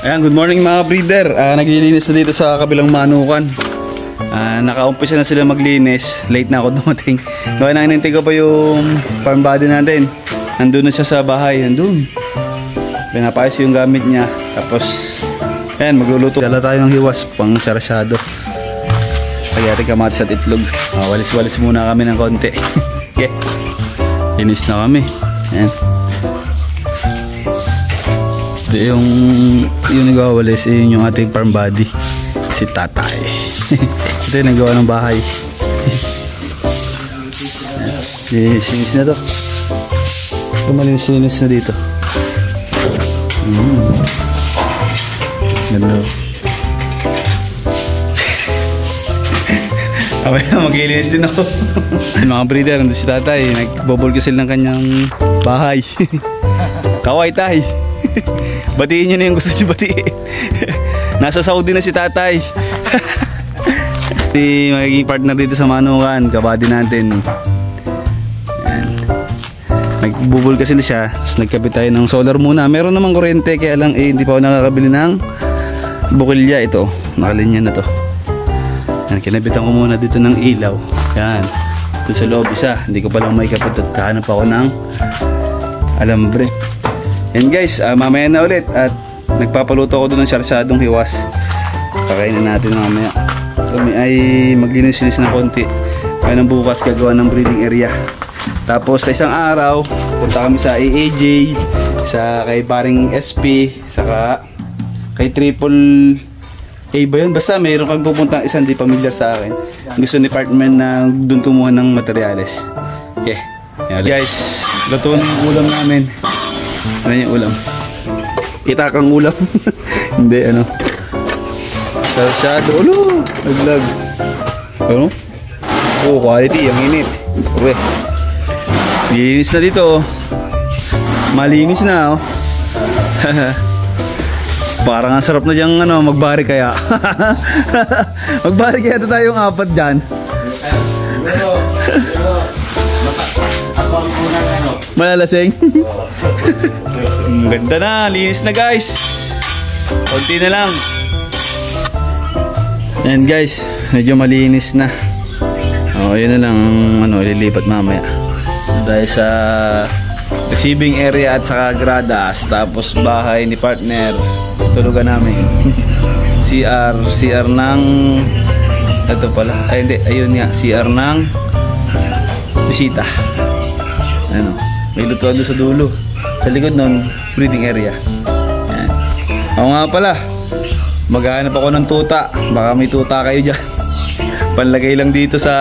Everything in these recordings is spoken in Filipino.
Ayan, good morning mga breeder. Naglilinis na dito sa kabilang manukan. Naka-umpisa na sila maglinis. Late na ako dumating. Kaya nanginintay ko pa yung farm body natin. Nandun na siya sa bahay. Nandun. Pinapayos yung gamit niya. Tapos, ayan, magluluto. Dala tayo ng hiwas pang sarasado. Pagyating kamatis at itlog. Walis-walis muna kami ng konti. Okay. Linis na kami. Ayan. Ito yung nagawalis, yun yung ating farm body, si tatay. Ito yung nagawa ng bahay. Sinis na to. Ito malinis na dito. Ganda. Maglilinis din ako. Mga breeder, nandun si tatay, nagbobulgasil ng kanyang bahay. Kaway tay. Batiin nyo na yung gusto nyo batiin. Nasa Saudi na si tatay. Magiging partner dito sa manukan, kabady natin. Nagbubul kasi na siya. Tapos nagkabit tayo ng solar muna. Meron namang kuryente, kaya lang hindi pa ako nakakabili ng bukilya. Ito, nakalinya na to. Yan, kinabitan ko muna dito ng ilaw. Yan, dito sa loob isa. Hindi ko palang may kapit at kahanap ako ng alambre. Yan guys, mamaya na ulit at nagpapaluto ako doon ng sarsadong hiwas. Kakainin natin mamaya. Kami ay maglinis-linis ng konti. Kaya nang bukas gagawa ng breeding area. Tapos sa isang araw, punta kami sa AAJ, sa kay paring SP, saka kay Triple A ba yun? Basta mayroon kang pupunta isang di familiar sa akin. Gusto ni partner na doon kumuha ng materyales. Okay. Yan, guys, luto na yung ulam namin. Ano yung ulam? Itakang ulam. Hindi, ano. Sarsyado. Ulo! Naglag. Ano? Oh, quality. Ang init. Uwe. Linis na dito. Malinis na, oh. Parang ang sarap na diyang, ano, magbari kaya. Magbari kaya ito tayong apat dyan. Malalasing. Ganda na, linis na guys. Konti na lang. Ayan guys, medyo malinis na. Yun na lang, ano, ililipat mamaya. Dahil sa receiving area at saka gradas. Tapos bahay ni partner, tulugan namin. CR ng ito pala, ay hindi, ayun nga, CR ng bisita. Ano, may lutuan doon sa dulo. Sa likod nun, breeding area. Yan. Ako nga pala, maghahanap ako ng tuta. Baka may tuta kayo dyan. Panlagay lang dito sa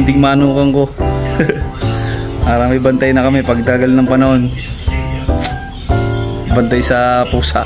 tigmanukan ko. Para may bantay na kami pagtagal ng panahon. Bantay sa pusa.